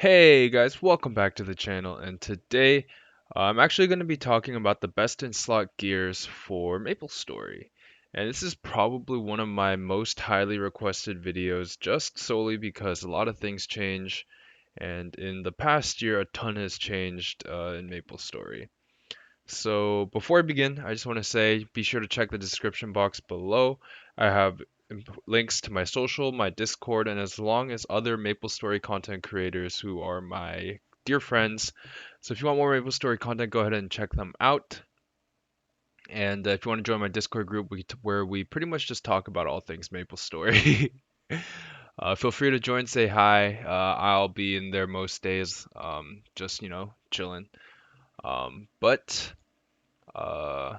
Hey guys, welcome back to the channel, and today I'm actually going to be talking about the best in slot gears for Maplestory. And this is probably one of my most highly requested videos just solely because a lot of things change, and in the past year a ton has changed in Maplestory. So before I begin, I just want to say be sure to check the description box below. I have links to my social, my Discord, and as long as other MapleStory content creators who are my dear friends. So if you want more MapleStory content, go ahead and check them out. And if you want to join my Discord group, where we pretty much just talk about all things MapleStory, feel free to join, say hi. I'll be in there most days, just chilling. But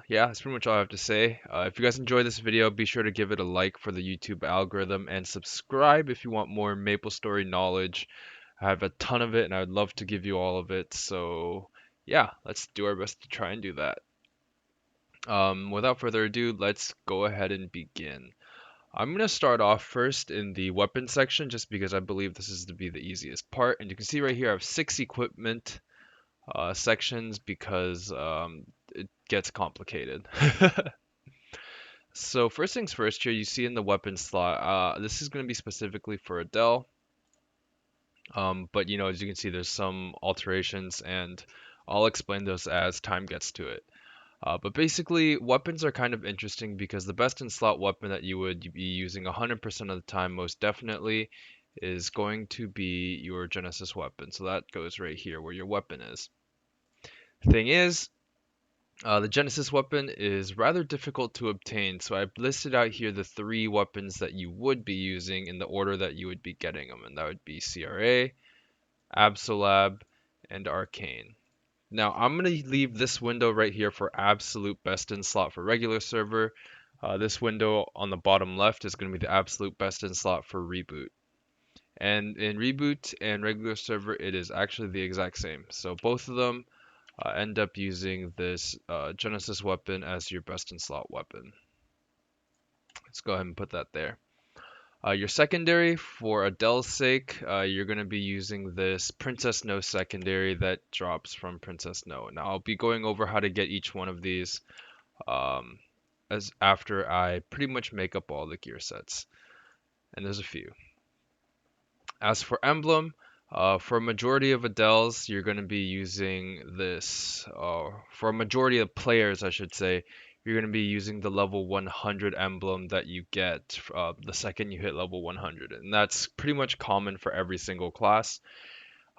yeah, that's pretty much all I have to say. If you guys enjoyed this video, be sure to give it a like for the YouTube algorithm and subscribe if you want more MapleStory knowledge. I have a ton of it and I would love to give you all of it. So yeah, let's do our best to try and do that. Without further ado, let's go ahead and begin. I'm going to start off first in the weapon section just because I believe this is to be the easiest part. And you can see right here I have 6 equipment sections because it gets complicated. So first things first here, you see in the weapon slot, this is going to be specifically for Adele. But as you can see, there's some alterations and I'll explain those as time gets to it. But basically, weapons are kind of interesting because the best in slot weapon that you would be using 100% of the time, most definitely, is going to be your Genesis weapon. So that goes right here where your weapon is. Thing is, the Genesis weapon is rather difficult to obtain, so I've listed out here the 3 weapons that you would be using in the order that you would be getting them, and that would be CRA, Absolab, and Arcane. Now, I'm going to leave this window right here for absolute best in slot for regular server. This window on the bottom left is going to be the absolute best in slot for reboot. And in reboot and regular server, it is actually the exact same. So both of them end up using this Genesis weapon as your best in slot weapon. Let's go ahead and put that there. Your secondary, for Adele's sake, you're going to be using this Princess No secondary that drops from Princess No. Now, I'll be going over how to get each one of these um, as after I pretty much make up all the gear sets. And there's a few. As for Emblem, for a majority of Adele's, you're going to be using this. For a majority of players, I should say, you're going to be using the level 100 emblem that you get the second you hit level 100. And that's pretty much common for every single class.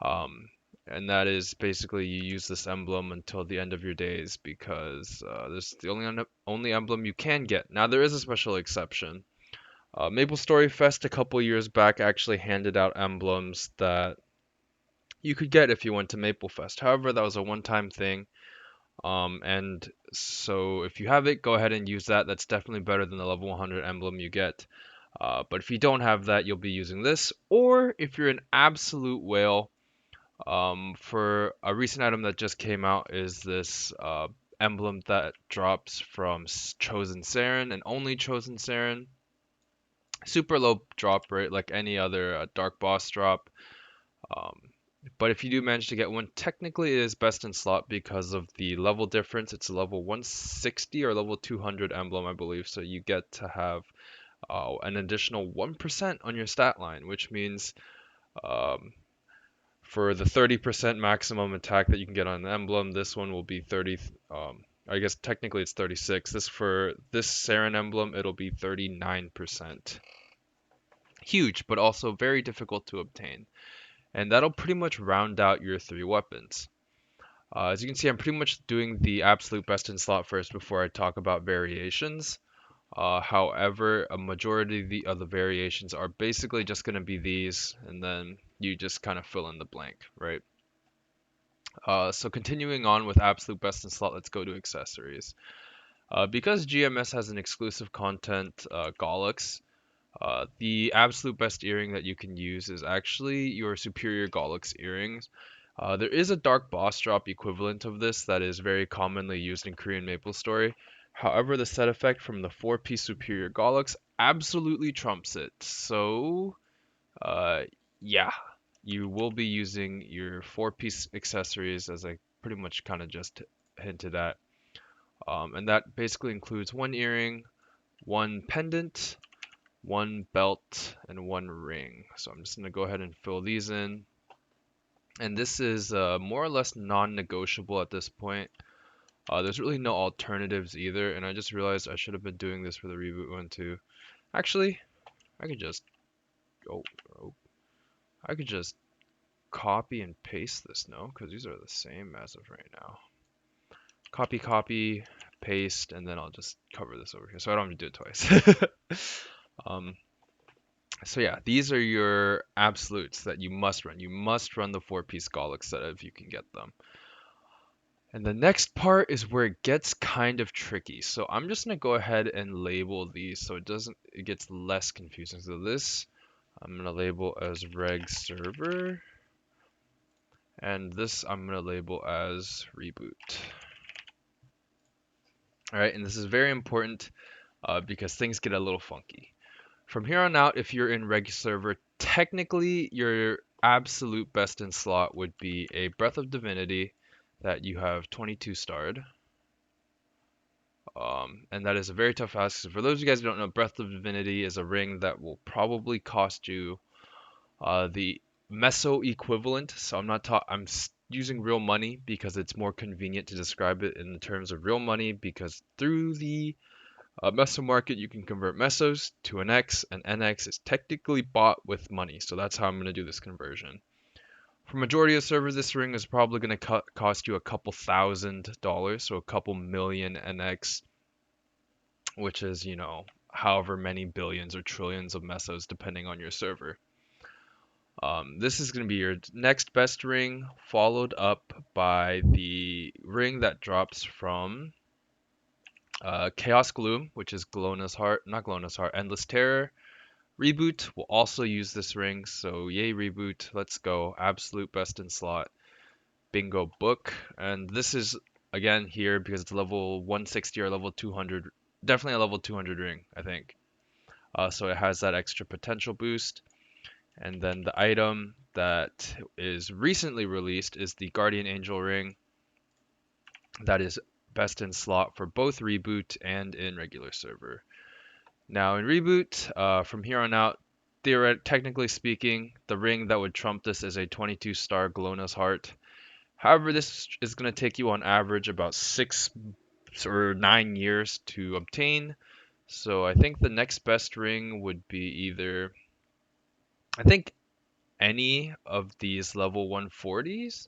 And that is basically you use this emblem until the end of your days because this is the only emblem you can get. Now, there is a special exception. Maplestory Fest a couple years back actually handed out emblems that you could get if you went to Maplefest. However, that was a one-time thing. And so if you have it, go ahead and use that. That's definitely better than the level 100 emblem you get. But if you don't have that, you'll be using this. Or if you're an absolute whale, for a recent item that just came out is this emblem that drops from Chosen Saren and only Chosen Saren. Super low drop rate like any other dark boss drop. Um, but if you do manage to get one, technically it is best in slot because of the level difference. It's a level 160 or level 200 emblem, I believe. So you get to have an additional 1% on your stat line, which means um, for the 30% maximum attack that you can get on an emblem, this one will be 30. I guess technically it's 36. For this Saren emblem, it'll be 39%. Huge, but also very difficult to obtain. And that'll pretty much round out your 3 weapons. As you can see, I'm pretty much doing the absolute best in slot first before I talk about variations. However, a majority of the variations are basically just going to be these, and then you just kind of fill in the blank, right? So continuing on with absolute best in slot, let's go to accessories. Because GMS has an exclusive content, Galax, the absolute best earring that you can use is actually your superior Galax earrings. There is a dark boss drop equivalent of this that is very commonly used in Korean Maplestory. However, the set effect from the 4-piece superior Galax absolutely trumps it. So, yeah. you will be using your 4-piece accessories, as I pretty much kind of just hinted at. And that basically includes one earring, one pendant, one belt, and one ring. So I'm just going to go ahead and fill these in. And this is more or less non-negotiable at this point. There's really no alternatives either, and I just realized I should have been doing this for the reboot one too. Actually, I could just oh, oh I could just copy and paste this, no? Because these are the same as of right now. Copy, paste, and then I'll just cover this over here, so I don't have to do it twice. um, so yeah, these are your absolutes that you must run. You must run the 4-piece Galax set if you can get them. And the next part is where it gets kind of tricky. So I'm just gonna go ahead and label these so it gets less confusing. So this I'm gonna label as reg server, and this I'm gonna label as reboot. All right, and this is very important because things get a little funky. From here on out, if you're in reg server, technically your absolute best in slot would be a Breath of Divinity that you have 22 starred. And that is a very tough ask. So for those of you guys who don't know, Breath of Divinity is a ring that will probably cost you the meso equivalent. So I'm using real money because it's more convenient to describe it in terms of real money, because through the meso market you can convert mesos to an X, and NX is technically bought with money. So that's how I'm going to do this conversion. For majority of servers, this ring is probably going to cost you a couple $1,000, so a couple million NX, which is, you know, however many billions or trillions of mesos depending on your server. This is going to be your next best ring, followed up by the ring that drops from Chaos Gloom, which is Endless Terror. Reboot will also use this ring, so yay Reboot, let's go, absolute best in slot. Bingo book, and this is again here because it's level 160 or level 200, definitely a level 200 ring, I think. So it has that extra potential boost. And then the item that is recently released is the Guardian Angel ring. That is best in slot for both reboot and in regular server. Now in reboot, from here on out, technically speaking, the ring that would trump this is a 22-star Glona's Heart. However, this is going to take you on average about 6 or 9 years to obtain. So I think the next best ring would be either, I think, any of these level 140s.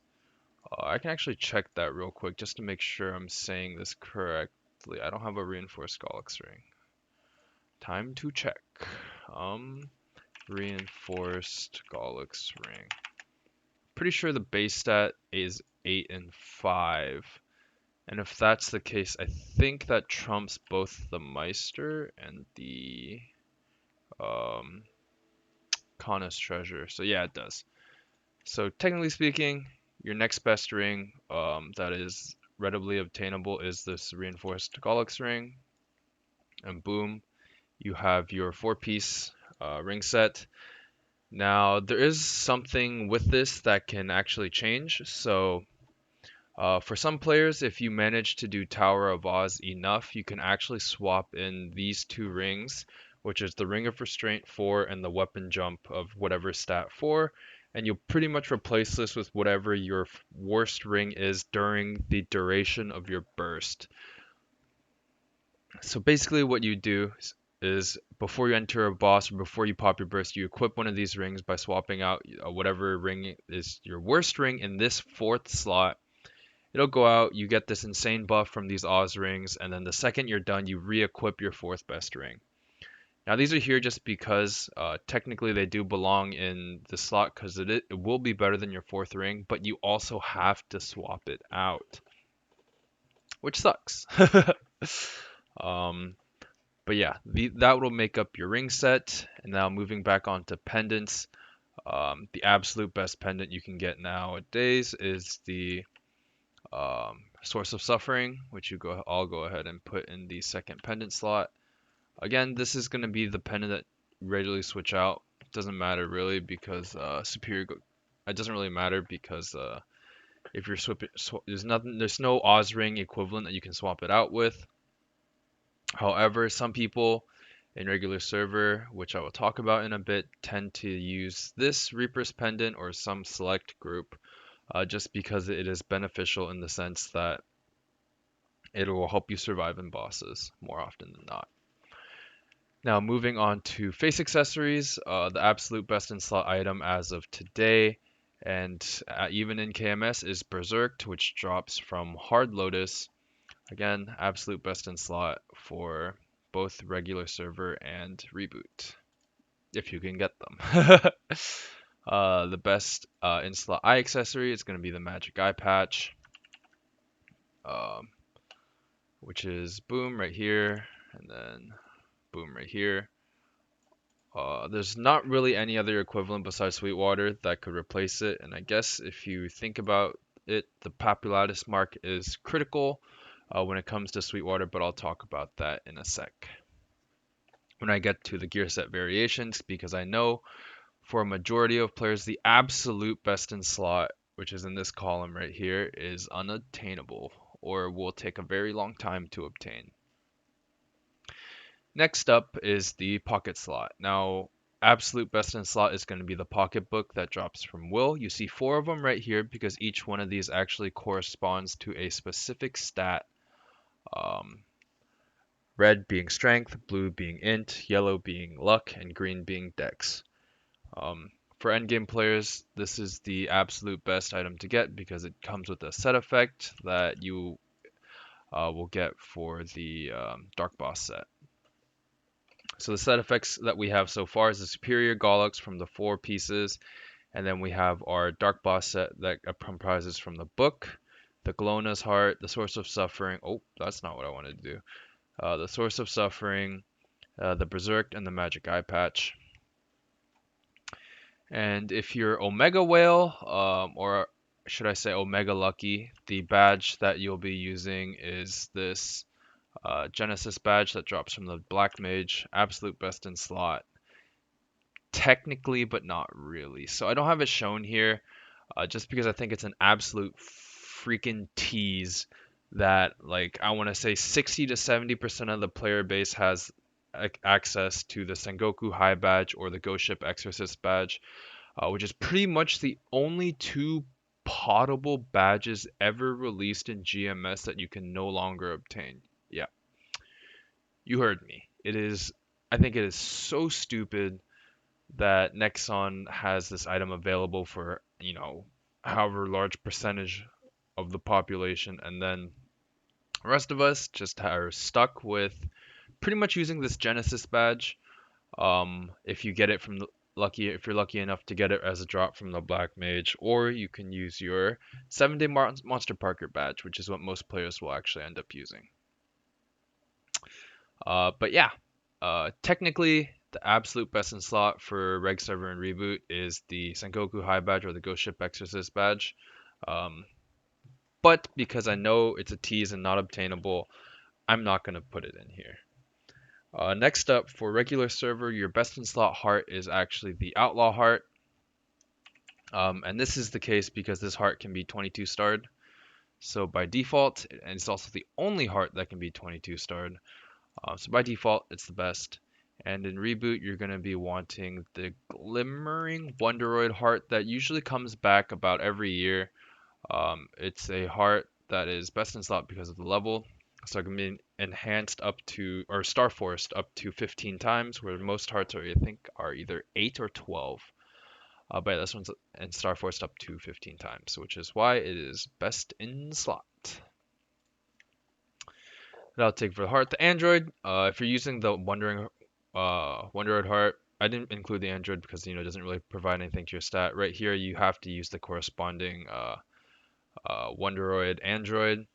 I can actually check that real quick just to make sure I'm saying this correctly. I don't have a reinforced Galax ring. Time to check. Reinforced Galax ring. Pretty sure the base stat is 8 and 5. And if that's the case, I think that trumps both the Meister and the Kana's treasure. So yeah, it does. So technically speaking, your next best ring that is readily obtainable is this reinforced Galax ring. And boom, you have your 4-piece ring set. Now, there is something with this that can actually change. So for some players, if you manage to do Tower of Oz enough, you can actually swap in these two rings, which is the Ring of Restraint 4 and the Weapon Jump of whatever stat 4, and you'll pretty much replace this with whatever your worst ring is during the duration of your burst. So basically what you do is before you enter a boss or before you pop your burst, you equip one of these rings by swapping out whatever ring is your worst ring in this 4th slot. It'll go out, you get this insane buff from these Oz rings, and then the second you're done, you re-equip your 4th best ring. Now these are here just because technically they do belong in the slot because it will be better than your 4th ring, but you also have to swap it out, which sucks. But yeah, that will make up your ring set. And now moving back onto pendants, the absolute best pendant you can get nowadays is the Source of Suffering, which I'll go ahead and put in the second pendant slot. Again, this is going to be the pendant that regularly switch out. Doesn't matter really because it doesn't really matter because if you're there's no Oz ring equivalent that you can swap it out with. However, some people in regular server, which I will talk about in a bit, tend to use this Reaper's Pendant or some select group just because it is beneficial in the sense that it will help you survive in bosses more often than not. Now, moving on to face accessories, the absolute best in slot item as of today, and even in KMS, is Berserked, which drops from Hard Lotus. Again, absolute best in slot for both regular server and reboot, if you can get them. The best in slot eye accessory is going to be the Magic Eye Patch, um, which is boom right here, and then boom right here. There's not really any other equivalent besides Sweetwater that could replace it, and I guess if you think about it, the Populatus mark is critical when it comes to Sweetwater, but I'll talk about that in a sec when I get to the gear set variations, because I know for a majority of players, the absolute best in slot, which is in this column right here, is unattainable or will take a very long time to obtain. Next up is the pocket slot. Now, absolute best in slot is going to be the pocketbook that drops from Will. You see 4 of them right here because each one of these actually corresponds to a specific stat. Red being strength, blue being int, yellow being luck, and green being dex. For endgame players, this is the absolute best item to get because it comes with a set effect that you will get for the Dark Boss set. So the set effects that we have so far is the Superior Galax from the 4 pieces, and then we have our Dark Boss set that comprises from the book, the Glona's Heart, the Source of Suffering. Oh, that's not what I wanted to do. The Source of Suffering, the Berserked, and the Magic Eye Patch. And if you're Omega Whale, or should I say Omega Lucky, the badge that you'll be using is this Genesis badge that drops from the Black Mage, absolute best in slot. Technically, but not really. So I don't have it shown here, just because I think it's an absolute freaking tease that, like, I want to say 60 to 70% of the player base has access to the Sengoku High badge or the Ghost Ship Exorcist badge, which is pretty much the only 2 potable badges ever released in GMS that you can no longer obtain. Yeah, you heard me. I think it is so stupid that Nexon has this item available for, however large percentage of the population, and then the rest of us just are stuck with pretty much using this Genesis badge. If you get it from if you're lucky enough to get it as a drop from the Black Mage, or you can use your 7-day Monster Parker badge, which is what most players will actually end up using. But yeah, technically, the absolute best in slot for Reg Server and Reboot is the Sengoku High badge or the Ghost Ship Exorcist badge. But because I know it's a tease and not obtainable, I'm not going to put it in here. Next up, for regular server, your best in slot heart is actually the Outlaw Heart. And this is the case because this heart can be 22 starred. So by default, and it's also the only heart that can be 22 starred. So by default, it's the best. And in Reboot, you're going to be wanting the Glimmering Wonderoid heart that usually comes back about every year. It's a heart that is best in slot because of the level. So it can be enhanced up to, or Star Forced up to 15 times, where most hearts are, I think, are either 8 or 12. But this one's in Star Forced up to 15 times, which is why it is best in slot. That'll take for the heart. The Android, if you're using the Wonderoid heart, I didn't include the Android because it doesn't really provide anything to your stat. Right here, you have to use the corresponding Wonderoid Android.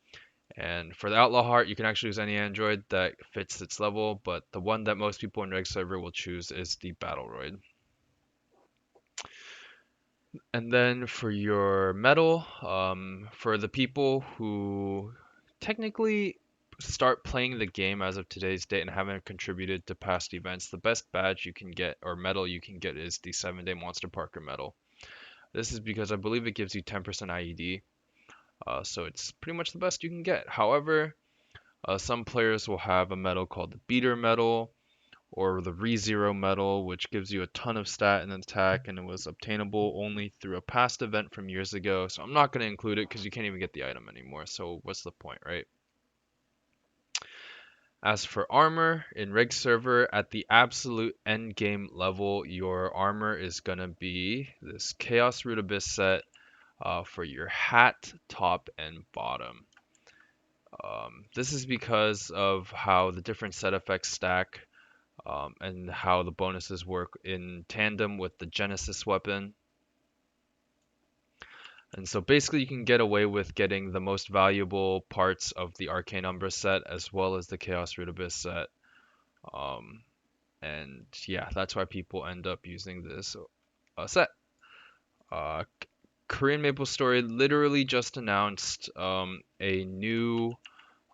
And for the Outlaw Heart, you can actually use any Android that fits its level, but the one that most people in Reg Server will choose is the Battleroid. And then for your medal, for the people who technically start playing the game as of today's date and haven't contributed to past events, the best badge you can get or medal you can get is the 7-day Monster Parker medal. This is because I believe it gives you 10% IED, so it's pretty much the best you can get. However, some players will have a medal called the Beater medal or the ReZero medal, which gives you a ton of stat and attack, and it was obtainable only through a past event from years ago. So I'm not going to include it because you can't even get the item anymore. So what's the point, right? As for armor, in Reg server, at the absolute end game level, your armor is going to be this Chaos Root Abyss set for your hat, top, and bottom. This is because of how the different set effects stack and how the bonuses work in tandem with the Genesis weapon. And so basically you can get away with getting the most valuable parts of the Arcane Umbra set as well as the Chaos Root Abyss set. And yeah, that's why people end up using this set. Uh, Korean Maplestory literally just announced a new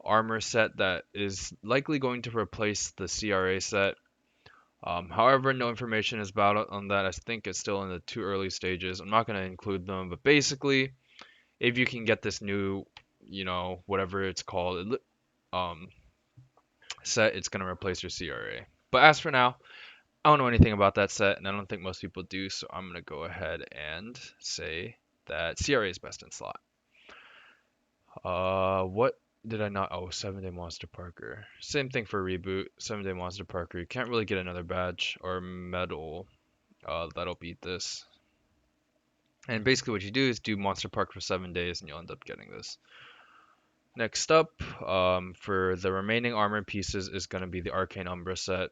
armor set that is likely going to replace the CRA set. However, no information is about on that. I think it's still in the too early stages. I'm not going to include them, but basically, if you can get this new, whatever it's called, um, set, it's going to replace your CRA. But as for now, I don't know anything about that set, and I don't think most people do, so I'm going to go ahead and say that CRA is best in slot. What did I not? Oh, 7-Day Monster Parker. Same thing for Reboot. 7-Day Monster Parker. You can't really get another badge or medal that'll beat this. And basically what you do is do Monster Park for 7 days and you'll end up getting this. Next up, for the remaining armor pieces is going to be the Arcane Umbra set.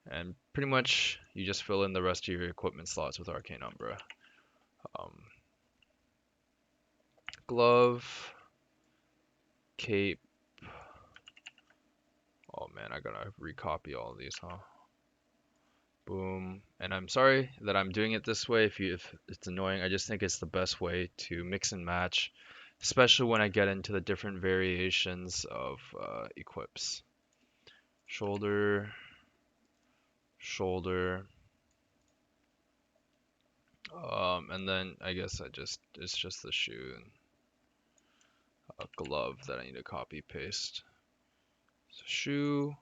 And pretty much you just fill in the rest of your equipment slots with Arcane Umbra. Glove, cape. Oh man, I gotta recopy all of these, huh? Boom. And I'm sorry that I'm doing it this way if it's annoying. I just think it's the best way to mix and match, especially when I get into the different variations of equips. Shoulder, shoulder. And then I guess it's just the shoe and a glove that I need to copy paste. So shoe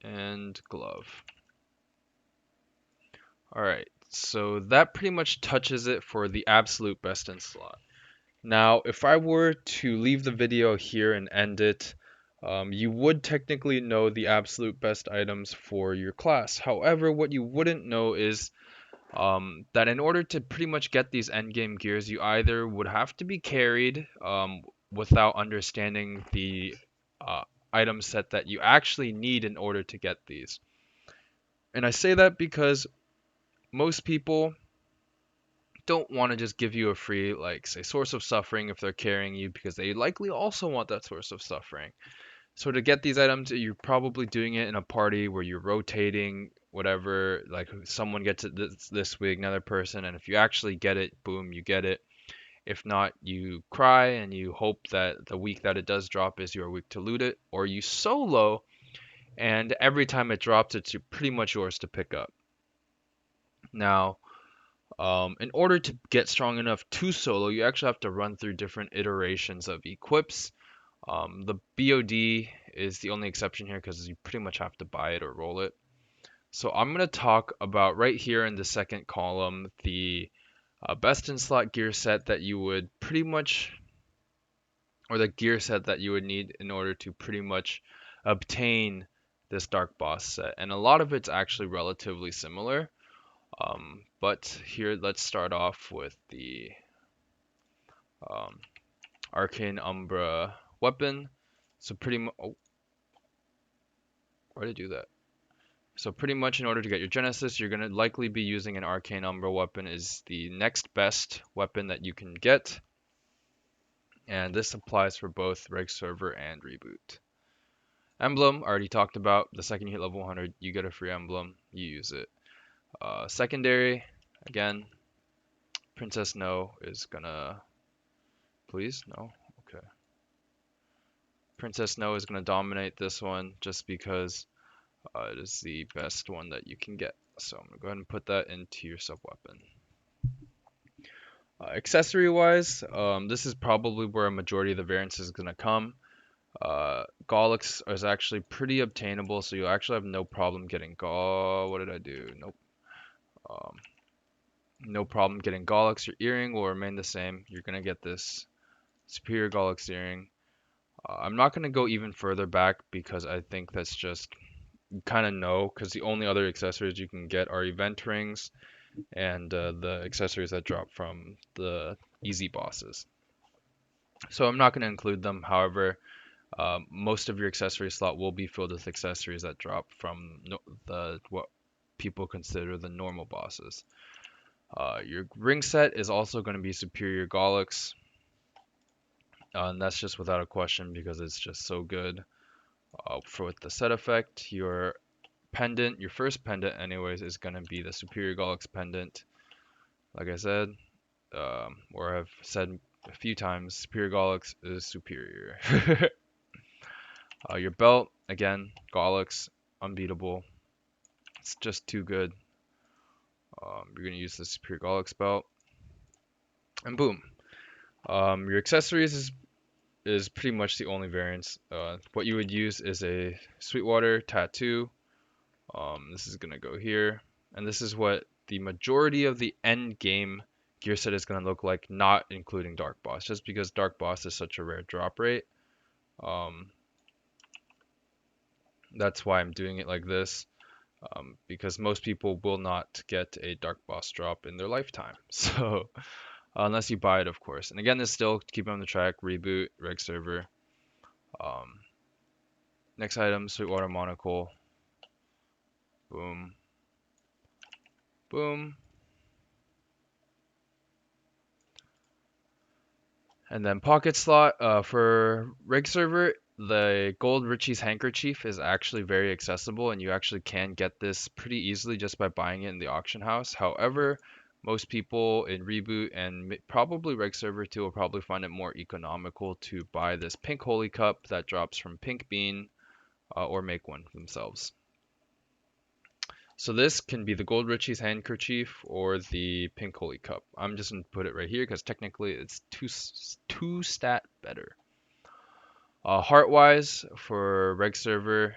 and glove. Alright, so that pretty much touches it for the absolute best in slot. Now, if I were to leave the video here and end it, you would technically know the absolute best items for your class. However, what you wouldn't know is that in order to pretty much get these endgame gears, you either would have to be carried without understanding the item set that you actually need in order to get these. And I say that because most people don't want to just give you a free, like, say, source of suffering if they're carrying you because they likely also want that source of suffering. So to get these items, you're probably doing it in a party where you're rotating whatever, like someone gets it this week, another person, and if you actually get it, boom, you get it. If not, you cry and you hope that the week that it does drop is your week to loot it, or you solo, and every time it drops, it's pretty much yours to pick up. Now, in order to get strong enough to solo, you actually have to run through different iterations of equips. The BOD is the only exception here because you pretty much have to buy it or roll it. So I'm going to talk about right here in the second column, the best in slot gear set that you would pretty much, or the gear set that you would need in order to pretty much obtain this Dark Boss set. And a lot of it's actually relatively similar. But here, let's start off with the Arcane Umbra weapon. So pretty much, oh, why did I do that? So pretty much in order to get your Genesis, you're going to likely be using an Arcane Umbra weapon is the next best weapon that you can get. And this applies for both Reg Server and Reboot. Emblem, already talked about. The second you hit level 100, you get a free emblem. You use it. Secondary, again, Princess No is gonna... Please? No? Okay. Princess No is gonna dominate this one just because it is the best one that you can get. So I'm gonna go ahead and put that into your sub weapon. Accessory wise, this is probably where a majority of the variance is gonna come. Galax is actually pretty obtainable, so you'll actually have no problem getting What did I do? Nope. Um, no problem getting Galax. Your earring will remain the same. You're gonna get this superior Galax earring. I'm not gonna go even further back because I think that's just you kind of know, because the only other accessories you can get are event rings and the accessories that drop from the easy bosses. So I'm not going to include them. However, most of your accessory slot will be filled with accessories that drop from the what people consider the normal bosses. Your ring set is also going to be superior Galax, and that's just without a question because it's just so good. For with the set effect, your pendant, your first pendant anyways, is going to be the superior Galax pendant. Like I said, or I've said a few times, superior Galax is superior. Your belt, again, Galax, unbeatable. It's just too good. You're going to use the superior Galax belt. And boom. Your accessories is pretty much the only variance. What you would use is a Sweetwater tattoo. This is going to go here. And this is what the majority of the end game gear set is going to look like, not including Dark Boss, just because Dark Boss is such a rare drop rate. Um, that's why I'm doing it like this, because most people will not get a Dark Boss drop in their lifetime. So, unless you buy it, of course. And again, this still keep on the track, reboot, reg server. Um, Next item, Sweetwater monocle. Boom. Boom. And then pocket slot for reg server, the gold Richie's handkerchief is actually very accessible, and you actually can get this pretty easily just by buying it in the auction house. However, most people in reboot and probably reg server too will probably find it more economical to buy this pink holy cup that drops from Pink Bean, or make one themselves. So this can be the gold Richie's handkerchief or the pink holy cup. I'm just gonna put it right here because technically it's two stat better. Heart wise for reg server,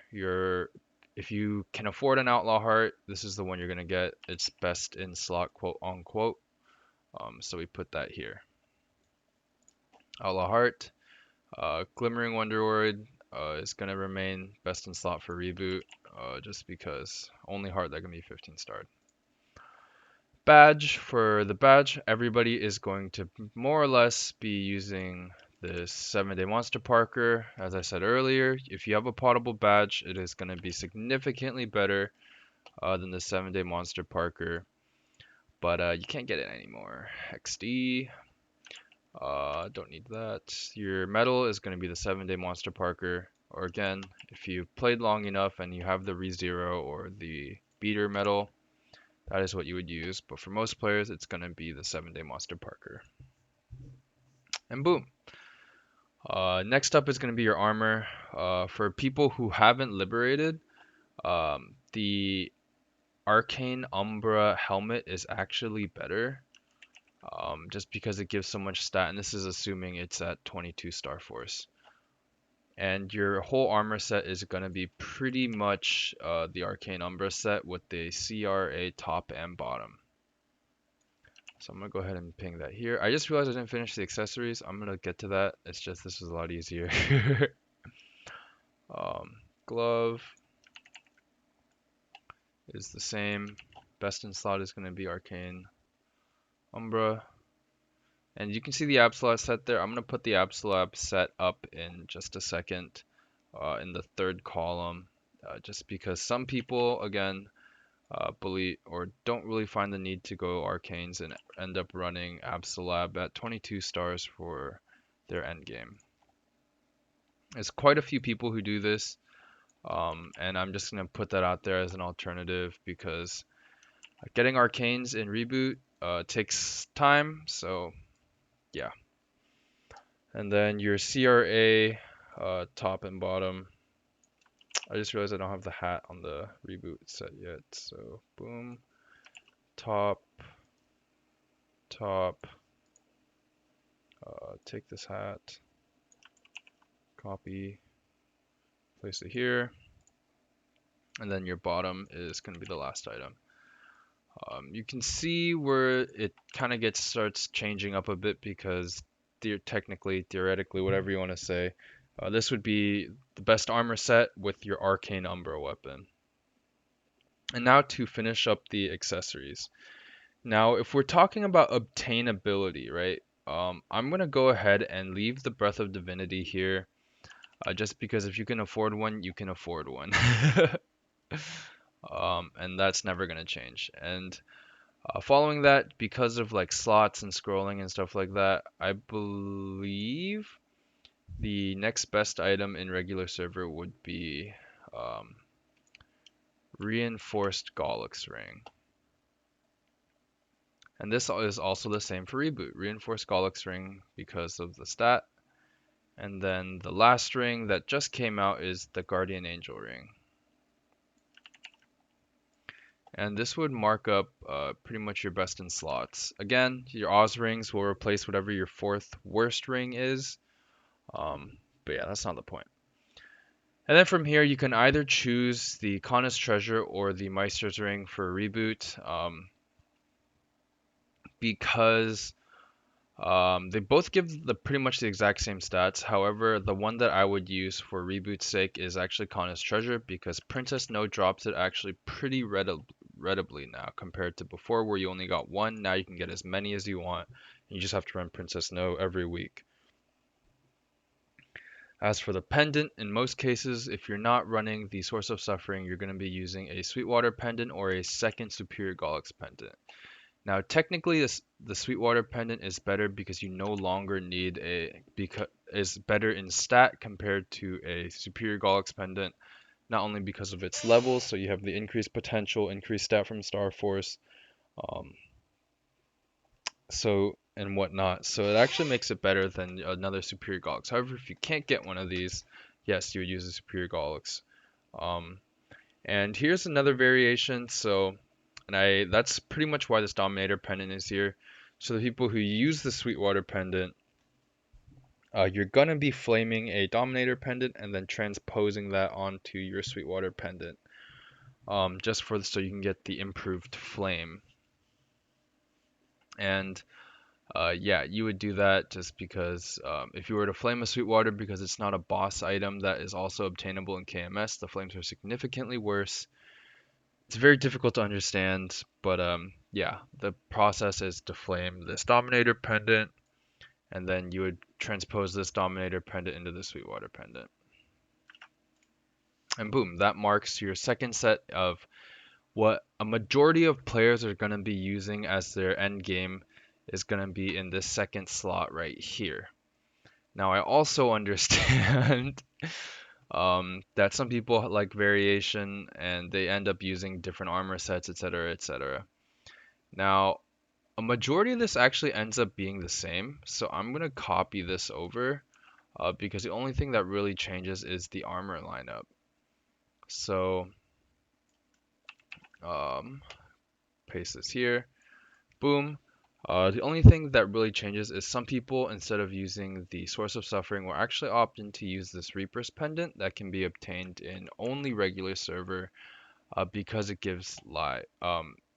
if you can afford an Outlaw Heart, this is the one you're gonna get. It's best in slot, quote unquote. So we put that here. Outlaw Heart. Glimmering Wonderword is gonna remain best in slot for reboot, just because only heart that can be 15 starred. Badge, for the badge, everybody is going to more or less be using this 7-day monster parker. As I said earlier, if you have a potable badge, it is going to be significantly better than the 7-day monster parker, but you can't get it anymore. XD, don't need that. Your medal is going to be the 7-day monster parker, or again, if you played long enough and you have the ReZero or the beater medal, that is what you would use, but for most players, it's going to be the 7-day monster parker. And boom. Next up is going to be your armor. For people who haven't liberated, the Arcane Umbra helmet is actually better, just because it gives so much stat, and this is assuming it's at 22 Star Force. And your whole armor set is going to be pretty much the Arcane Umbra set with the CRA top and bottom. So I'm going to go ahead and ping that here. I just realized I didn't finish the accessories. I'm going to get to that. It's just this is a lot easier. Glove is the same. Best in slot is going to be Arcane Umbra. And you can see the Absolab set there. I'm going to put the Absolab set up in just a second in the third column. Just because some people, again, believe or don't really find the need to go arcanes and end up running Absolab at 22 stars for their end game. There's quite a few people who do this, and I'm just gonna put that out there as an alternative because getting arcanes in reboot takes time. So yeah, and then your CRA top and bottom. I just realized I don't have the hat on the reboot set yet. So boom, top, top, take this hat, copy, place it here, and then your bottom is going to be the last item. You can see where it kind of starts changing up a bit because technically, theoretically, whatever you want to say, this would be the best armor set with your Arcane Umbra weapon. And now to finish up the accessories. Now, if we're talking about obtainability, right? I'm gonna go ahead and leave the Breath of Divinity here, just because if you can afford one, you can afford one. And that's never gonna change. And following that, because of like slots and scrolling and stuff like that, I believe the next best item in regular server would be um, Reinforced Galax Ring. And this is also the same for Reboot. Reinforced Galax Ring because of the stat. And then the last ring that just came out is the Guardian Angel Ring. And this would mark up pretty much your best in slots. Again, your Oz rings will replace whatever your fourth worst ring is. But yeah, that's not the point. And then from here, you can either choose the Kana's Treasure or the Meister's Ring for Reboot. Because they both give pretty much the exact same stats. However, the one that I would use for Reboot's sake is actually Kana's Treasure because Princess No drops it actually pretty readily now compared to before where you only got one. Now you can get as many as you want. You just have to run Princess No every week. As for the pendant, in most cases, if you're not running the Source of Suffering, you're going to be using a Sweetwater pendant or a second Superior Galax pendant. Now, technically, the Sweetwater pendant is better because you no longer need is better in stat compared to a Superior Galax pendant. Not only because of its levels, so you have the increased potential, increased stat from Star Force, um, and whatnot. So it actually makes it better than another Superior Galax. However, if you can't get one of these, yes, you would use a Superior Galax. Um, and here's another variation. So, that's pretty much why this Dominator pendant is here. So the people who use the Sweetwater pendant, you're gonna be flaming a Dominator pendant and then transposing that onto your Sweetwater pendant, just so you can get the improved flame. And yeah, you would do that just because if you were to flame a Sweetwater, because it's not a boss item that is also obtainable in KMS, the flames are significantly worse. It's very difficult to understand, but yeah, the process is to flame this Dominator pendant, and then you would transpose this Dominator pendant into the Sweetwater pendant. And boom, that marks your second set of what a majority of players are going to be using as their end game is going to be in this second slot right here. Now, I also understand that some people like variation and they end up using different armor sets, etc., etc. Now, a majority of this actually ends up being the same, so I'm going to copy this over because the only thing that really changes is the armor lineup. So, paste this here. Boom. The only thing that really changes is some people, instead of using the Source of Suffering, will actually opt in to use this Reaper's Pendant that can be obtained in only regular server because it gives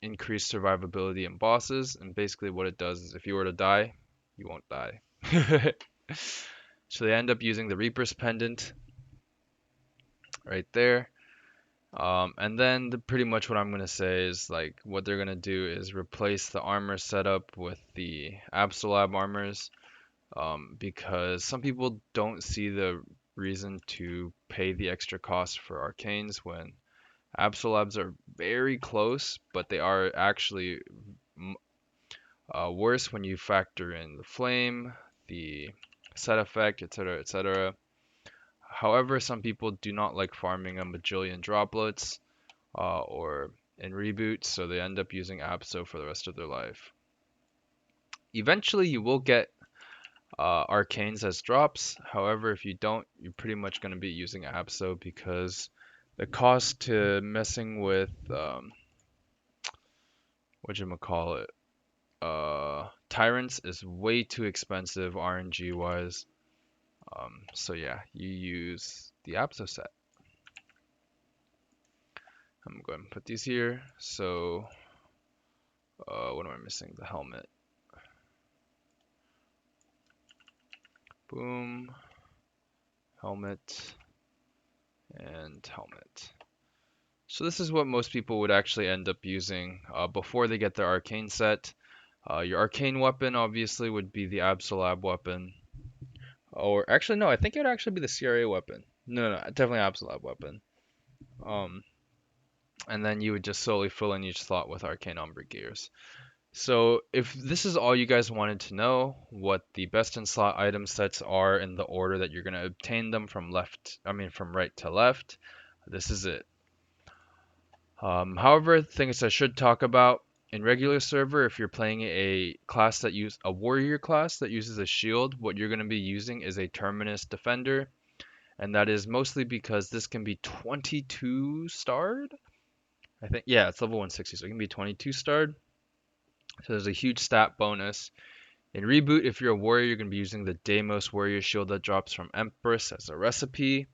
increased survivability in bosses. And basically what it does is if you were to die, you won't die. So they end up using the Reaper's Pendant right there. And then pretty much what I'm going to say is like what they're going to do is replace the armor setup with the Absolab armors because some people don't see the reason to pay the extra cost for arcanes when Absolabs are very close, but they are actually worse when you factor in the flame, the set effect, etc., etc. However, some people do not like farming a bajillion droplets or in reboots, so they end up using Abso for the rest of their life. Eventually, you will get arcanes as drops. However, if you don't, you're pretty much going to be using Abso because the cost to messing with whatchamacallit, tyrants is way too expensive RNG wise. So yeah, you use the Abso set. I'm going to put these here. So what am I missing? The helmet. Boom. Helmet. And helmet. So this is what most people would actually end up using before they get their arcane set. Your arcane weapon obviously would be the Absolab weapon. Or actually no, I think it would actually be the CRA weapon. No, definitely Absolab weapon. And then you would just slowly fill in each slot with Arcane Umbra gears. So if this is all you guys wanted to know, what the best in slot item sets are in the order that you're going to obtain them from from right to left, this is it. However, things I should talk about in regular server, if you're playing a warrior class that uses a shield, what you're going to be using is a Terminus Defender, and that is mostly because this can be 22 starred. I think, yeah, it's level 160, so it can be 22 starred. So there's a huge stat bonus. In Reboot, if you're a warrior, you're going to be using the Deimos Warrior Shield that drops from Empress as a recipe.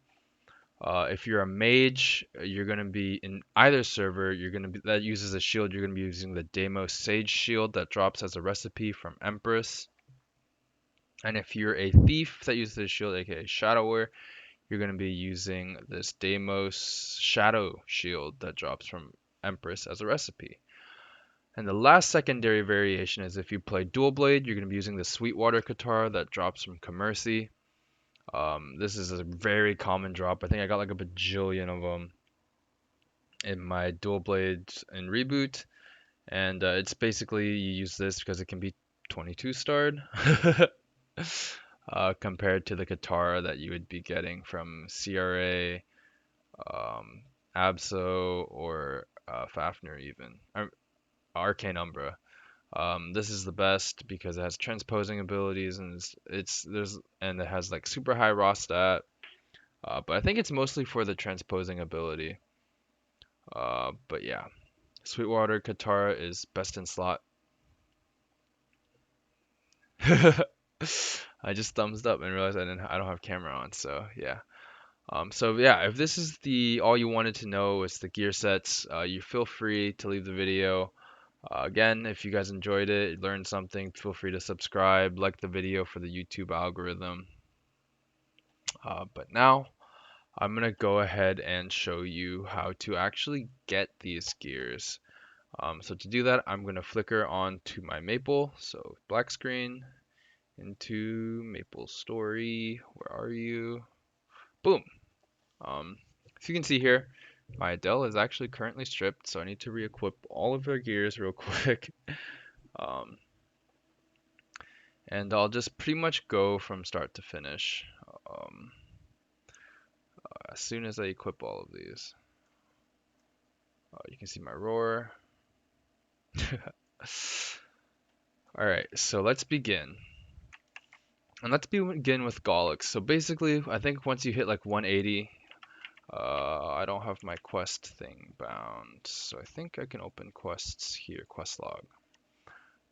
If you're a mage, you're going to be in either server, that uses a shield, you're going to be using the Deimos Sage Shield that drops as a recipe from Empress. And if you're a thief that uses a shield, aka Shadower, you're going to be using this Deimos Shadow Shield that drops from Empress as a recipe. And the last secondary variation is if you play Dual Blade, you're going to be using the Sweetwater Katara that drops from Commercy. This is a very common drop. I think I got like a bajillion of them in my Dual Blades in Reboot. And it's basically, you use this because it can be 22 starred compared to the Katara that you would be getting from CRA, Abso, or Fafnir even. Arcane Umbra. This is the best because it has transposing abilities and it has like super high raw stat. But I think it's mostly for the transposing ability. But yeah, Sweetwater Katara is best in slot. I just thumbs up and realized I don't have camera on, so yeah. So yeah, if this is all you wanted to know is the gear sets, you feel free to leave the video. Again, if you guys enjoyed it, learned something, feel free to subscribe, like the video for the YouTube algorithm. But now, I'm going to go ahead and show you how to actually get these gears. So to do that, I'm going to flicker onto my Maple. So black screen, into Maplestory. Where are you? Boom. So you can see here, my Adele is actually currently stripped, so I need to re-equip all of her gears real quick. And I'll just pretty much go from start to finish as soon as I equip all of these. You can see my roar. Alright, so let's begin. And let's begin with Galax. So basically, I think once you hit like 180, I don't have my quest thing bound. So I think I can open quests here, quest log.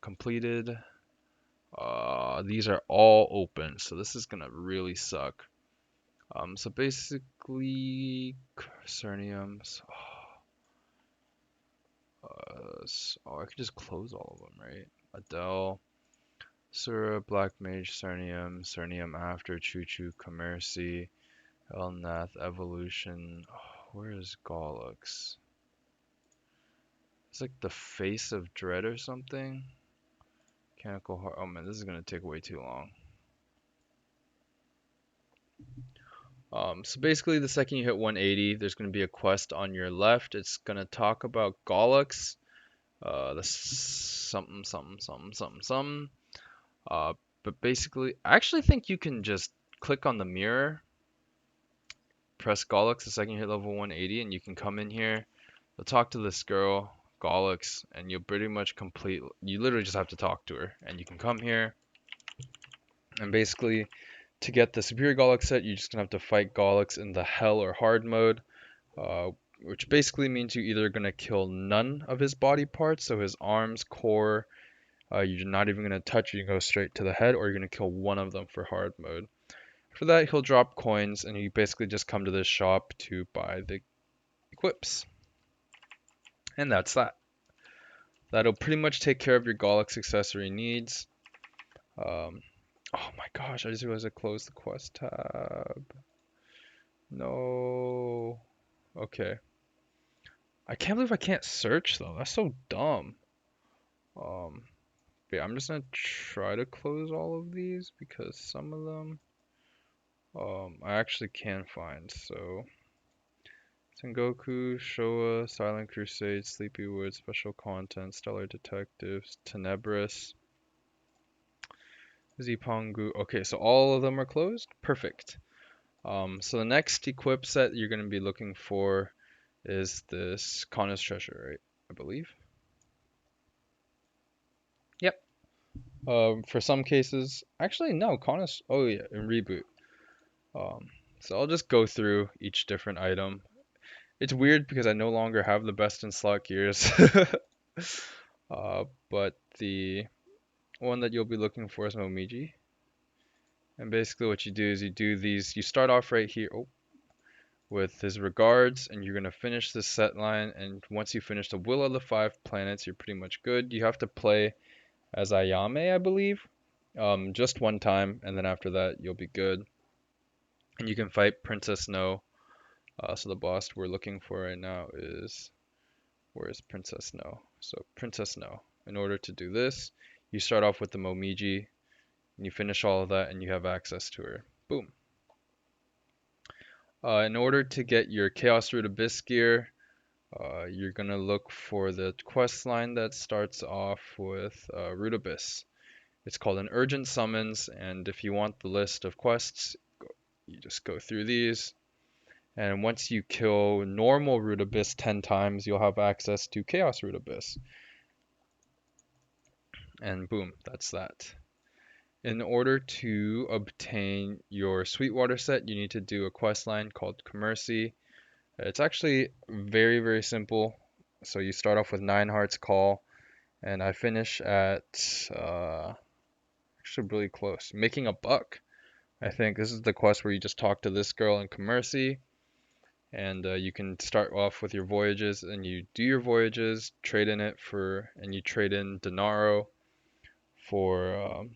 Completed. These are all open, so this is gonna really suck. So basically, Cerniums. I could just close all of them, right? Adele, Sura, Black Mage, Cernium after, Choo Choo, Commercy, Elnath, Evolution. Where is Galax? It's like the face of Dread or something. Mechanical Heart. Oh man, this is gonna take way too long. So basically, the second you hit 180, there's going to be a quest on your left. It's going to talk about Galax, the something, something, something, something, something. But basically, I actually think you can just click on the mirror, press Galax the second you hit level 180, and you can come in here. You'll talk to this girl, Galax, and you'll pretty much you literally just have to talk to her. And you can come here, and basically, to get the Superior Galax set, you're just going to have to fight Galax in the Hell or Hard mode. uh, which basically means you're either going to kill none of his body parts, so his arms, core, you're not even going to touch, you can go straight to the head, or you're going to kill one of them for hard mode. For that, he'll drop coins, and you basically just come to this shop to buy the equips. And that's that. That'll pretty much take care of your Galax accessory needs. Oh my gosh, I just realized I closed the quest tab. No. Okay. I can't believe I can't search though. That's so dumb. Um, but yeah, I'm just gonna try to close all of these because some of them I actually can find. So Sengoku, Showa, Silent Crusade, Sleepy Wood, Special Content, Stellar Detectives, Tenebris, Zipangu. Okay, so all of them are closed. Perfect. So the next equip set you're gonna be looking for is this Kana's Treasure, right? I believe. Yep. For some cases, actually no, Kana's. Oh yeah, in reboot. Um, so I'll just go through each different item. It's weird because I no longer have the best in slot gears. But the one that you'll be looking for is Momiji. And basically what you do is you do these, you start off right here with his regards, and you're going to finish this set line, and once you finish the Will of the Five Planets, you're pretty much good. You have to play as Ayame, I believe, just one time, and then after that you'll be good. And you can fight Princess Snow. So the boss we're looking for right now is, where is Princess Snow? So Princess Snow. In order to do this, you start off with the Momiji, and you finish all of that, and you have access to her. Boom. In order to get your Chaos Root Abyss gear, you're gonna look for the quest line that starts off with Root Abyss. It's called an Urgent Summons, and if you want the list of quests, you just go through these. And once you kill normal Root Abyss 10 times, you'll have access to Chaos Root Abyss. And boom, that's that. In order to obtain your Sweetwater set, you need to do a quest line called Commercy. It's actually very, very simple. So you start off with 9 Hearts Call, and I finish at actually really close, making a buck. I think this is the quest where you just talk to this girl in Commercy, and you can start off with your voyages, and you do your voyages, trade in it for, and you trade in Denaro for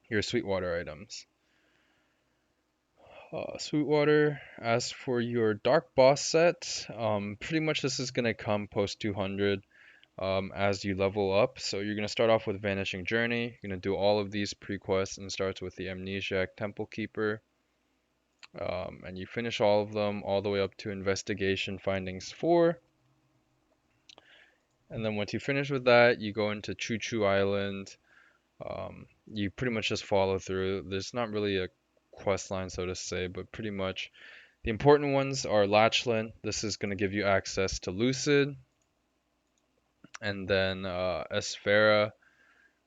your Sweetwater items. Sweetwater, as for your Dark Boss set, pretty much this is going to come post 200 as you level up. So you're going to start off with Vanishing Journey. You're going to do all of these pre-quests, and starts with the Amnesiac Temple Keeper. And you finish all of them all the way up to Investigation Findings 4. And then once you finish with that, you go into Choo Choo Island. You pretty much just follow through. There's not really a quest line, so to say, but pretty much the important ones are Lachlan. This is going to give you access to Lucid. And then Esfera,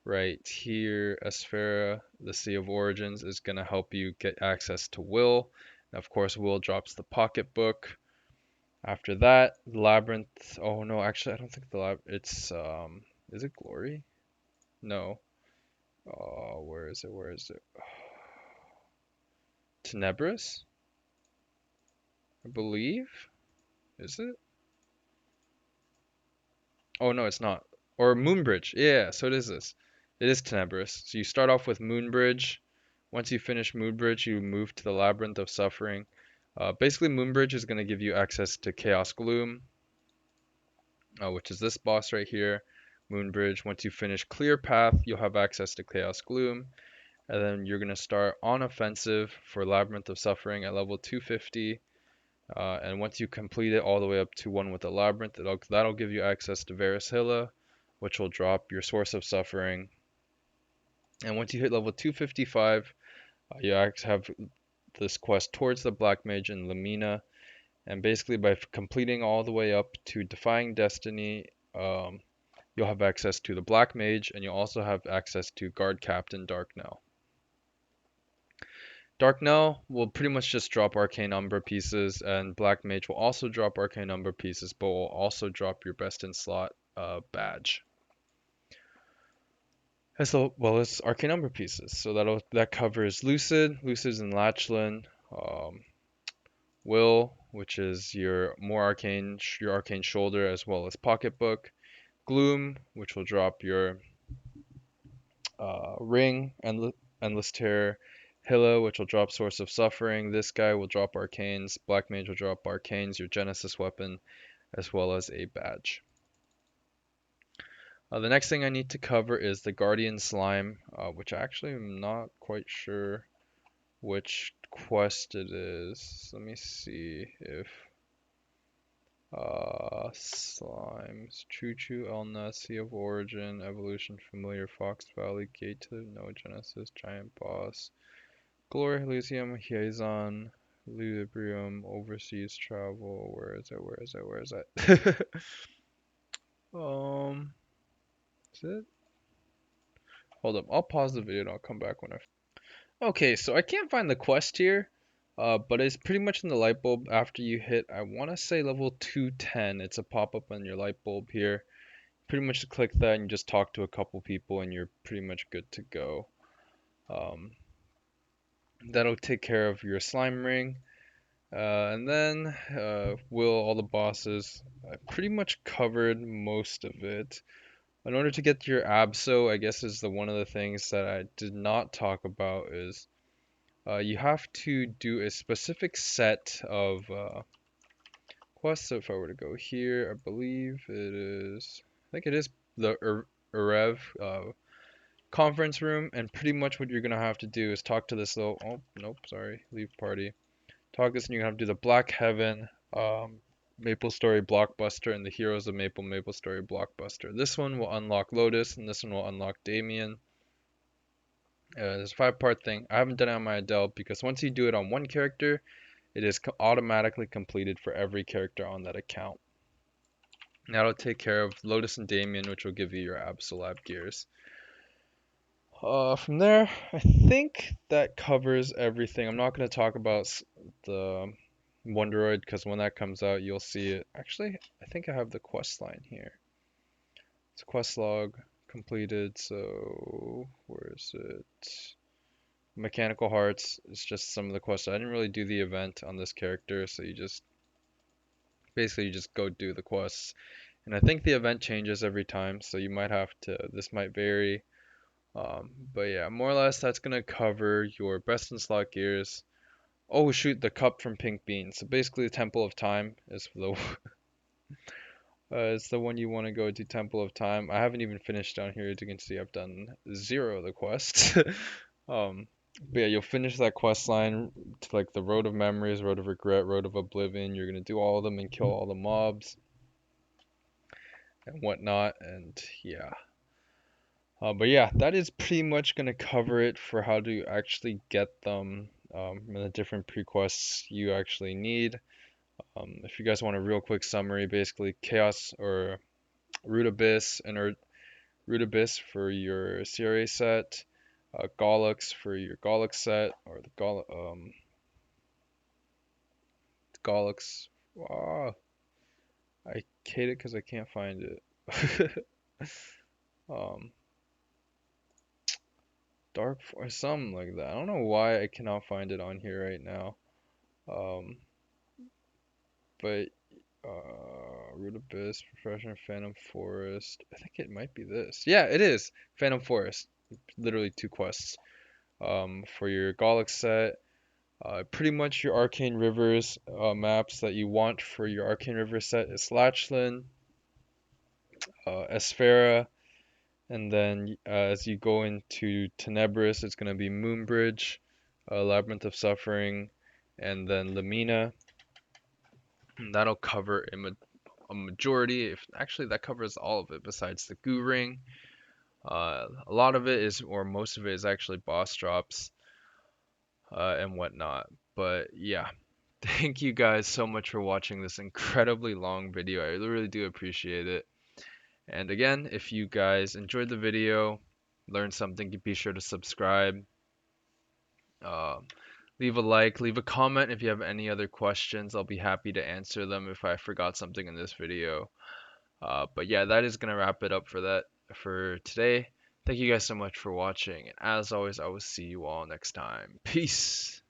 right here, Esfera, the Sea of Origins, is going to help you get access to Will. And of course, Will drops the pocketbook. After that, Labyrinth. Oh no, actually, I don't think the it's is it Glory? No. Oh, where is it? Where is it? Tenebris, I believe. Is it? Oh no, it's not. Or Moonbridge. Yeah, so it is this. It is Tenebris. So you start off with Moonbridge. Once you finish Moonbridge, you move to the Labyrinth of Suffering. Basically, Moonbridge is going to give you access to Chaos Gloom, which is this boss right here. Moonbridge. Once you finish Clear Path, you'll have access to Chaos Gloom. And then you're going to start on Offensive for Labyrinth of Suffering at level 250. And once you complete it all the way up to one with the Labyrinth, that'll give you access to Varishilla, which will drop your Source of Suffering. And once you hit level 255, you have this quest towards the Black Mage in Lamina. And basically by completing all the way up to Defying Destiny, you'll have access to the Black Mage, and you'll also have access to Guard Captain Darknell. Dark Knell will pretty much just drop Arcane Umbra pieces, and Black Mage will also drop Arcane Umbra pieces, but will also drop your best in slot badge, as well as Arcane Umbra pieces. So that covers Lucid's and Lachlan, Will, which is your arcane shoulder, as well as Pocketbook, Gloom, which will drop your Ring, Endless Terror, Hilla, which will drop Source of Suffering. This guy will drop Arcanes. Black Mage will drop Arcanes, your Genesis weapon, as well as a badge. The next thing I need to cover is the Guardian Slime, which I actually am not quite sure which quest it is. Let me see if Slimes, Choo Choo, Elna, Sea of Origin, Evolution, Familiar, Fox Valley, Gate to No Genesis, Giant Boss, Glory, Elysium, Hyazon, Ludibrium, Overseas Travel. Where is it? Where is it? Where is it? Is it? Hold up. I'll pause the video and I'll come back when I. Okay, so I can't find the quest here, but it's pretty much in the light bulb after you hit, I want to say level 210. It's a pop-up on your light bulb here. Pretty much click that and you just talk to a couple people and you're pretty much good to go. That'll take care of your slime ring. And then all the bosses. I pretty much covered most of it. In order to get your Abso, I guess is one of the things that I did not talk about is you have to do a specific set of quests. So if I were to go here, I believe it is, I think it is the Erev conference room, and pretty much what you're gonna have to do is talk to this little, oh nope, sorry, leave party. Talk this, and you're gonna have to do the Black Heaven, Maplestory Blockbuster, and the Heroes of Maplestory Blockbuster. This one will unlock Lotus, and this one will unlock Damien. There's a 5-part thing. I haven't done it on my Adele because once you do it on one character, it is automatically completed for every character on that account. That'll take care of Lotus and Damien, which will give you your Absolab gears. From there, I think that covers everything. I'm not going to talk about the Wondroid because when that comes out, you'll see it. Actually, I think I have the quest line here. It's quest log completed. So where is it? Mechanical Hearts. It's just some of the quests. I didn't really do the event on this character, so you just go do the quests. And I think the event changes every time, so you might have to. This might vary. But yeah, more or less that's gonna cover your best in slot gears. Oh shoot, the cup from Pink Bean. So basically, the Temple of Time is the it's the one you want to go to. Temple of Time. I haven't even finished down here. As you can see, I've done 0 of the quests. But yeah, you'll finish that quest line to like the Road of Memories, Road of Regret, Road of Oblivion. You're gonna do all of them and kill all the mobs and whatnot. And yeah. But yeah, that is pretty much going to cover it for how to actually get them and the different pre-quests you actually need. If you guys want a real quick summary, basically Chaos or Root Abyss and Root Abyss for your CRA set, Galax for your Galax set, or the Galax. Ah, I hate it because I can't find it. um, Dark or something like that. I don't know why I cannot find it on here right now. Um, but Root Abyss, Professional Phantom Forest. I think it might be this. Yeah, it is Phantom Forest. Literally 2 quests. For your Galax set. Pretty much your Arcane Rivers maps that you want for your Arcane River set is Lachlan, Esfera, and then as you go into Tenebris, it's going to be Moonbridge, Labyrinth of Suffering, and then Lamina. And that'll cover a majority. If actually that covers all of it besides the Goo Ring. A lot of it is, or most of it is actually boss drops and whatnot. But yeah, thank you guys so much for watching this incredibly long video. I really do appreciate it. And again, if you guys enjoyed the video, learned something, be sure to subscribe. Uh, Leave a like, leave a comment if you have any other questions. I'll be happy to answer them if I forgot something in this video. But yeah, that is gonna wrap it up for today. Thank you guys so much for watching, and as always, I will see you all next time. Peace.